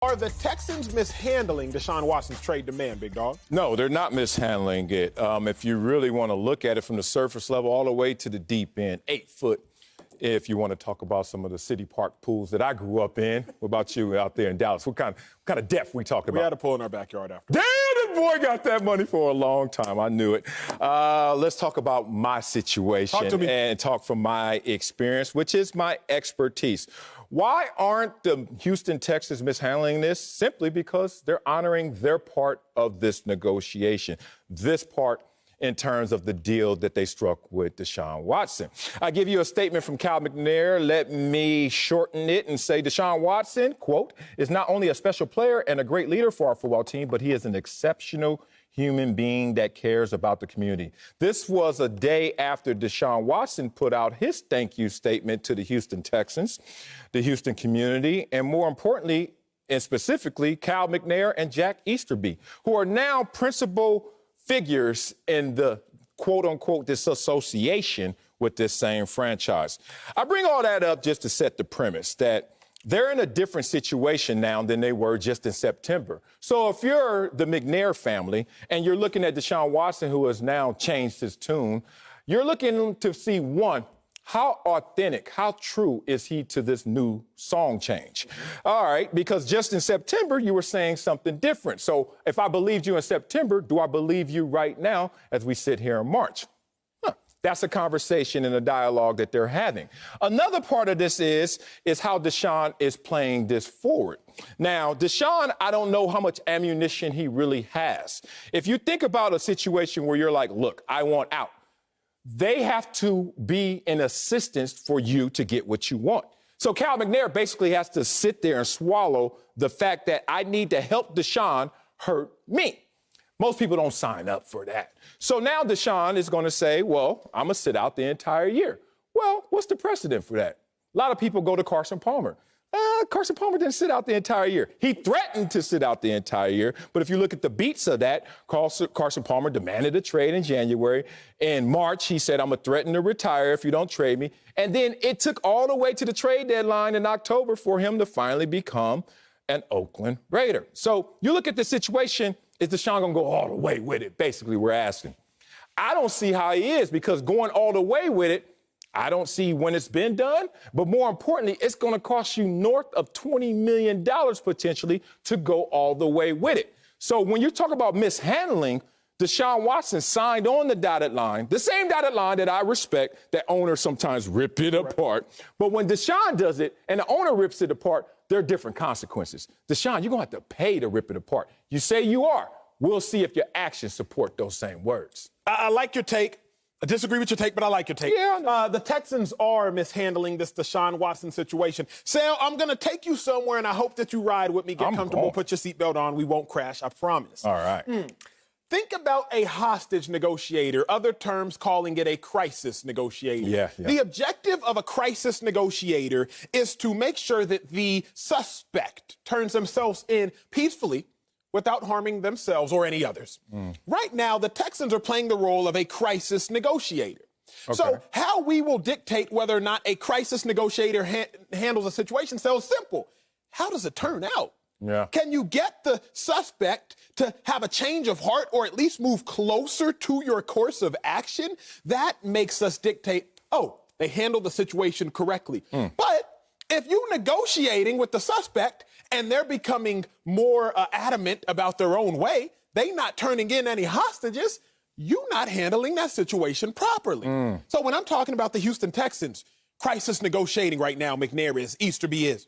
Are the Texans mishandling Deshaun Watson's trade demand, big dog? No, they're not mishandling it. If you really want to look at it from the surface level all the way to the deep end, 8 foot, if you want to talk about some of the city park pools that I grew up in. What about you out there in Dallas? What kind of depth we talking about? We had a pool in our backyard after. Damn, that boy got that money for a long time. I knew it. Let's talk about my situation and talk from my experience, which is my expertise. Why aren't the Houston Texans mishandling this? Simply because they're honoring their part of this negotiation, this part in terms of the deal that they struck with Deshaun Watson. I give you a statement from Cal McNair. Let me shorten it and say Deshaun Watson, quote, is not only a special player and a great leader for our football team, but he is an exceptional human being that cares about the community. This was a day after Deshaun Watson put out his thank you statement to the Houston Texans, the Houston community, and more importantly, and specifically, Cal McNair and Jack Easterby, who are now principal figures in the quote-unquote disassociation with this same franchise. I bring all that up just to set the premise that they're in a different situation now than they were just in September. So if you're the McNair family and you're looking at Deshaun Watson, who has now changed his tune, you're looking to see, one, how authentic, how true is he to this new song change? All right, because just in September, you were saying something different. So if I believed you in September, do I believe you right now as we sit here in March? That's a conversation and a dialogue that they're having. Another part of this is how Deshaun is playing this forward. Now, Deshaun, I don't know how much ammunition he really has. If you think about a situation where you're like, look, I want out, they have to be an assistance for you to get what you want. So Cal McNair basically has to sit there and swallow the fact that I need to help Deshaun hurt me. Most people don't sign up for that. So now Deshaun is going to say, well, I'm going to sit out the entire year. Well, what's the precedent for that? A lot of people go to Carson Palmer. Carson Palmer didn't sit out the entire year. He threatened to sit out the entire year. But if you look at the beats of that, Carson Palmer demanded a trade in January. In March, he said, I'm going to threaten to retire if you don't trade me. And then it took all the way to the trade deadline in October for him to finally become an Oakland Raider. So you look at the situation, is Deshaun going to go all the way with it? Basically, we're asking. I don't see how he is, because going all the way with it, I don't see when it's been done. But more importantly, it's going to cost you north of $20 million potentially to go all the way with it. So when you talk about mishandling, Deshaun Watson signed on the dotted line, the same dotted line that I respect, that owners sometimes rip it apart. But when Deshaun does it and the owner rips it apart, there are different consequences. Deshaun, you're going to have to pay to rip it apart. You say you are. We'll see if your actions support those same words. I like your take. I disagree with your take, but I like your take. Yeah. The Texans are mishandling this Deshaun Watson situation. Sal, I'm going to take you somewhere, and I hope that you ride with me. Get comfortable, put your seatbelt on. We won't crash, I promise. All right. Think about a hostage negotiator, other terms calling it a crisis negotiator. Yeah. The objective of a crisis negotiator is to make sure that the suspect turns themselves in peacefully without harming themselves or any others. Right now, the Texans are playing the role of a crisis negotiator. Okay. So how we will dictate whether or not a crisis negotiator handles a situation is simple. How does it turn out? Yeah. Can you get the suspect to have a change of heart or at least move closer to your course of action? That makes us dictate, oh, they handled the situation correctly. But if you're negotiating with the suspect and they're becoming more adamant about their own way, they not turning in any hostages, you're not handling that situation properly. So when I'm talking about the Houston Texans, crisis negotiating right now, McNair is, Easterby is,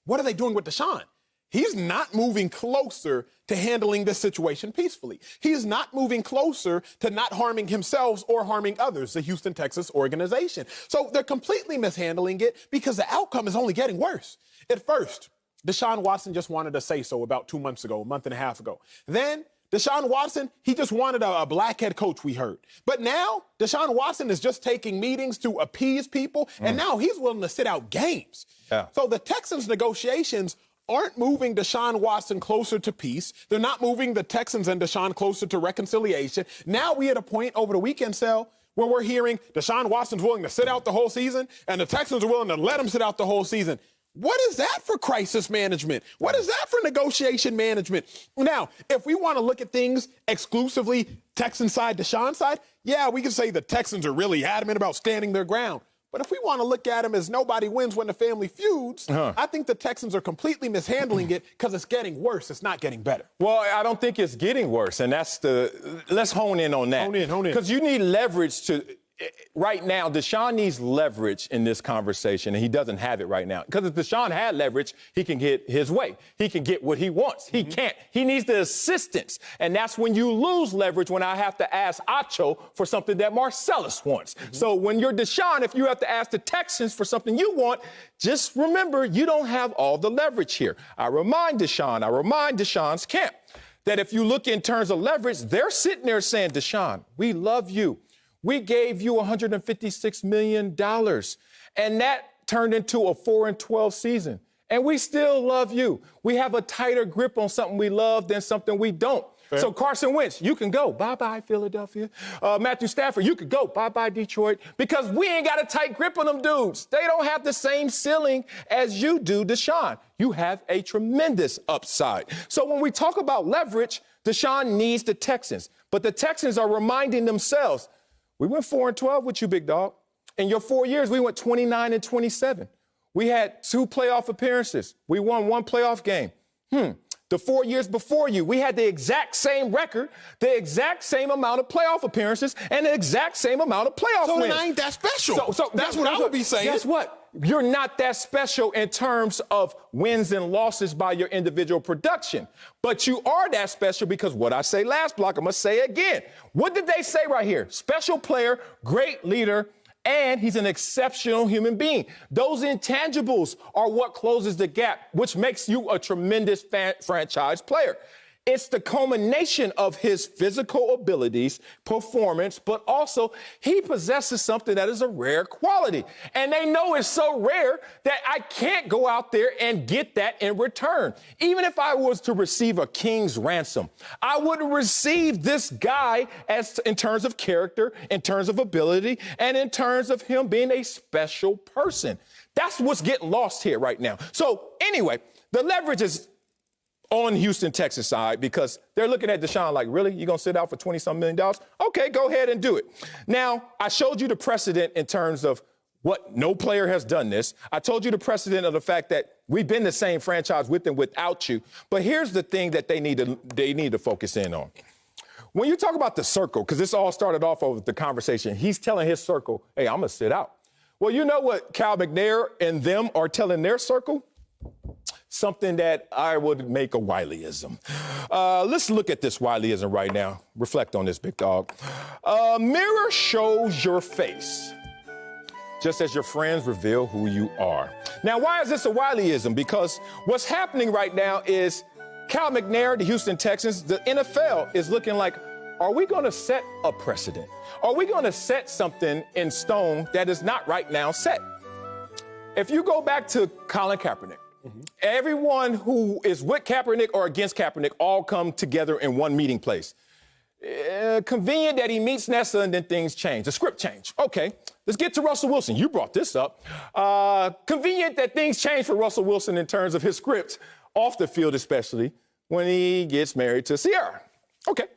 what are they doing with Deshaun? He's not moving closer to handling this situation peacefully. He is not moving closer to not harming himself or harming others, the Houston Texas organization. So they're completely mishandling it because the outcome is only getting worse. At first, Deshaun Watson just wanted to say so about 2 months ago, a month and a half ago. Then Deshaun Watson, he just wanted a black head coach, we heard. But now Deshaun Watson is just taking meetings to appease people, and now he's willing to sit out games. Yeah. So the Texans' negotiations aren't moving Deshaun Watson closer to peace. They're not moving the Texans and Deshaun closer to reconciliation. Now we at a point over the weekend, Sal, where we're hearing Deshaun Watson's willing to sit out the whole season and the Texans are willing to let him sit out the whole season. What is that for crisis management? What is that for negotiation management? Now, if we want to look at things exclusively Texan side, Deshaun side, yeah, we can say the Texans are really adamant about standing their ground. But if we want to look at them as nobody wins when the family feuds, I think the Texans are completely mishandling it because it's getting worse. It's not getting better. Well, I don't think it's getting worse, and let's hone in on that. Hone in. Because you need leverage to. Right now, Deshaun needs leverage in this conversation, and he doesn't have it right now. Because if Deshaun had leverage, he can get his way. He can get what he wants. He can't. He needs the assistance. And that's when you lose leverage, when I have to ask Acho for something that Marcellus wants. So when you're Deshaun, if you have to ask the Texans for something you want, just remember you don't have all the leverage here. I remind Deshaun's camp that if you look in terms of leverage, they're sitting there saying, Deshaun, we love you. We gave you $156 million, and that turned into a 4-12 season. And we still love you. We have a tighter grip on something we love than something we don't. Fair. So Carson Wentz, you can go. Bye-bye, Philadelphia. Matthew Stafford, you could go. Bye-bye, Detroit. Because we ain't got a tight grip on them dudes. They don't have the same ceiling as you do, Deshaun. You have a tremendous upside. So when we talk about leverage, Deshaun needs the Texans. But the Texans are reminding themselves, we went 4-12 with you, big dog. In your 4 years, we went 29-27. We had 2 playoff appearances. We won 1 playoff game. The 4 years before you, we had the exact same record, the exact same amount of playoff appearances, and the exact same amount of playoff wins. So then I ain't that special. So that's what I would be saying. Guess what? You're not that special in terms of wins and losses by your individual production. But you are that special because what I say last block, I'm going to say again. What did they say right here? Special player, great leader, and he's an exceptional human being. Those intangibles are what closes the gap, which makes you a tremendous franchise player. It's the culmination of his physical abilities, performance, but also he possesses something that is a rare quality. And they know it's so rare that I can't go out there and get that in return. Even if I was to receive a king's ransom, I wouldn't receive this guy in terms of character, in terms of ability, and in terms of him being a special person. That's what's getting lost here right now. So anyway, the leverage is on Houston Texans side because they're looking at Deshaun like, really? You going to sit out for $20-some million? Okay, go ahead and do it. Now, I showed you the precedent in terms of what no player has done this. I told you the precedent of the fact that we've been the same franchise with and without you. But here's the thing that they need to focus in on. When you talk about the circle, because this all started off over the conversation, he's telling his circle, hey, I'm going to sit out. Well, you know what Cal McNair and them are telling their circle? Something that I would make a Wileyism. Let's look at this Wileyism right now. Reflect on this, big dog. Mirror shows your face, just as your friends reveal who you are. Now, why is this a Wileyism? Because what's happening right now is Cal McNair, the Houston Texans, the NFL is looking like, are we going to set a precedent? Are we going to set something in stone that is not right now set? If you go back to Colin Kaepernick, everyone who is with Kaepernick or against Kaepernick all come together in one meeting place. Convenient that he meets Nessa and then things change. The script change. Okay, let's get to Russell Wilson. You brought this up. Convenient that things change for Russell Wilson in terms of his script, off the field especially, when he gets married to Sierra. Okay,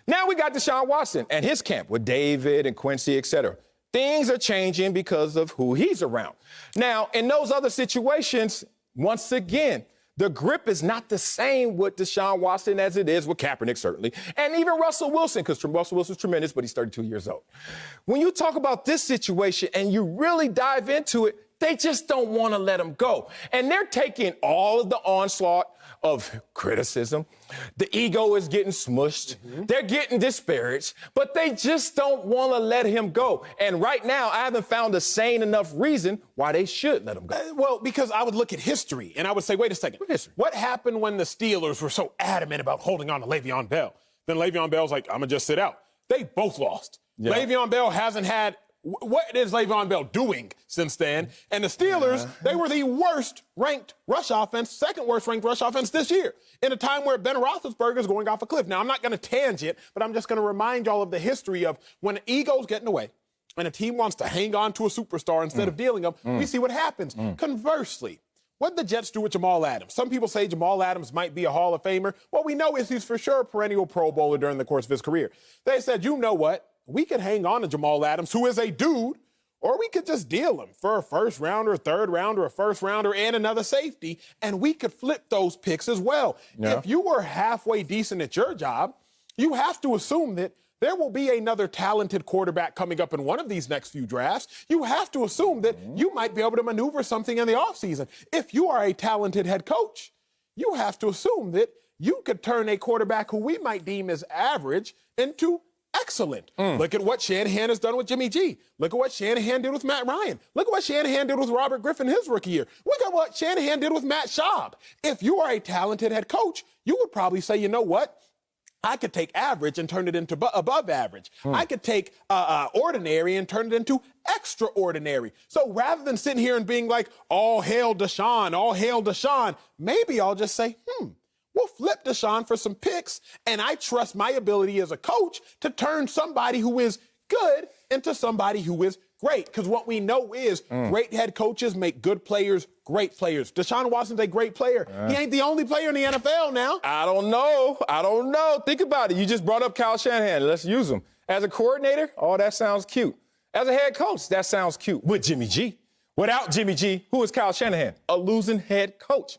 now we got Deshaun Watson and his camp with David and Quincy, et cetera. Things are changing because of who he's around. Now, in those other situations, once again, the grip is not the same with Deshaun Watson as it is with Kaepernick, certainly, and even Russell Wilson, because Russell Wilson's tremendous, but he's 32 years old. When you talk about this situation and you really dive into it, they just don't want to let him go. And they're taking all of the onslaught of criticism. The ego is getting smushed. They're getting disparaged, but they just don't want to let him go. And right now, I haven't found a sane enough reason why they should let him go. Well, because I would look at history and I would say, wait a second. What happened when the Steelers were so adamant about holding on to Le'Veon Bell? Then Le'Veon Bell's like, I'm going to just sit out. They both lost. Yeah. Le'Veon Bell hasn't had what is Le'Veon Bell doing since then? And the Steelers, they were the worst-ranked rush offense, second worst-ranked rush offense this year, in a time where Ben Roethlisberger is going off a cliff. Now, I'm not going to tangent, but I'm just going to remind y'all of the history of when the ego's getting away and a team wants to hang on to a superstar instead of dealing them, we see what happens. Conversely, What did the Jets do with Jamal Adams? Some people say Jamal Adams might be a Hall of Famer. What we know is he's for sure a perennial Pro Bowler during the course of his career. They said, you know what? We could hang on to Jamal Adams, who is a dude, or we could just deal him for a first rounder, a third rounder, a first rounder, and another safety, and we could flip those picks as well. Yeah. If you were halfway decent at your job, you have to assume that there will be another talented quarterback coming up in one of these next few drafts. You have to assume that you might be able to maneuver something in the offseason. If you are a talented head coach, you have to assume that you could turn a quarterback who we might deem as average into excellent. Look at what Shanahan has done with Jimmy G. Look at what Shanahan did with Matt Ryan. Look at what Shanahan did with Robert Griffin his rookie year. Look at what Shanahan did with Matt Schaub. If you are a talented head coach, you would probably say, you know what? I could take average and turn it into above average. I could take ordinary and turn it into extraordinary. So rather than sitting here and being like, all hail Deshaun, maybe I'll just say, we'll flip Deshaun for some picks, and I trust my ability as a coach to turn somebody who is good into somebody who is great. Because what we know is great head coaches make good players great players. Deshaun Watson's a great player. He ain't the only player in the NFL now. I don't know. Think about it. You just brought up Kyle Shanahan. Let's use him. As a coordinator, that sounds cute. As a head coach, that sounds cute. With Jimmy G. Without Jimmy G, who is Kyle Shanahan? A losing head coach.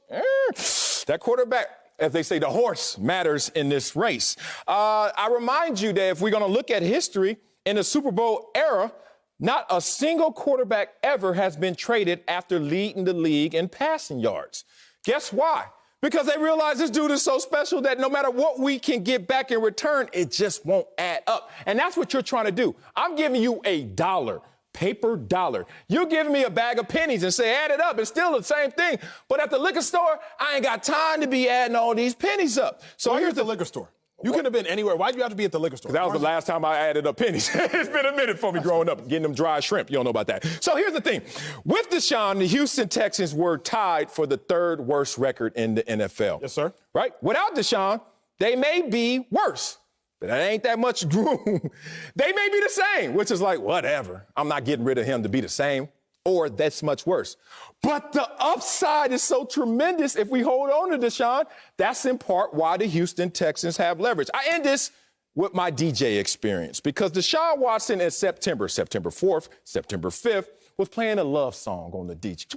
That quarterback, as they say, the horse matters in this race. I remind you that if we're going to look at history in the Super Bowl era, not a single quarterback ever has been traded after leading the league in passing yards. Guess why? Because they realize this dude is so special that no matter what we can get back in return, it just won't add up. And that's what you're trying to do. I'm giving you a dollar. Paper dollar. You're giving me a bag of pennies and say, add it up. It's still the same thing. But at the liquor store, I ain't got time to be adding all these pennies up. So here's the liquor store. You could have been anywhere. Why'd you have to be at the liquor store? Because that was the last time I added up pennies. It's been a minute for me growing up, getting them dry shrimp. You don't know about that. So here's the thing. With Deshaun, the Houston Texans were tied for the third worst record in the NFL. Yes, sir. Right? Without Deshaun, they may be worse. But that ain't that much room. They may be the same, which is like, whatever. I'm not getting rid of him to be the same, or that's much worse. But the upside is so tremendous if we hold on to Deshaun. That's in part why the Houston Texans have leverage. I end this with my DJ experience because Deshaun Watson in September 4th, September 5th, was playing a love song on the DJ.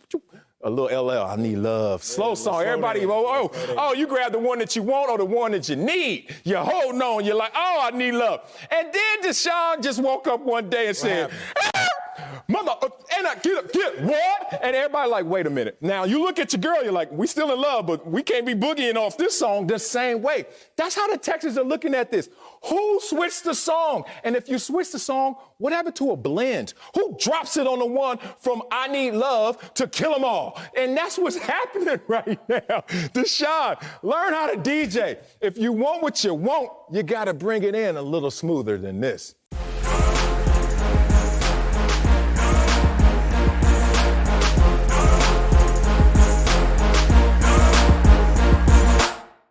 A little LL, I need love. Slow song. Everybody, you grab the one that you want or the one that you need. You're holding on. You're like, I need love. And then Deshaun just woke up one day and said, mother, and I get what? And everybody like, wait a minute. Now, you look at your girl, you're like, we still in love, but we can't be boogieing off this song the same way. That's how the Texans are looking at this. Who switched the song? And if you switch the song, what happened to a blend? Who drops it on the one from I Need Love to Kill 'Em All? And that's what's happening right now. Deshaun, learn how to DJ. If you want what you want, you got to bring it in a little smoother than this.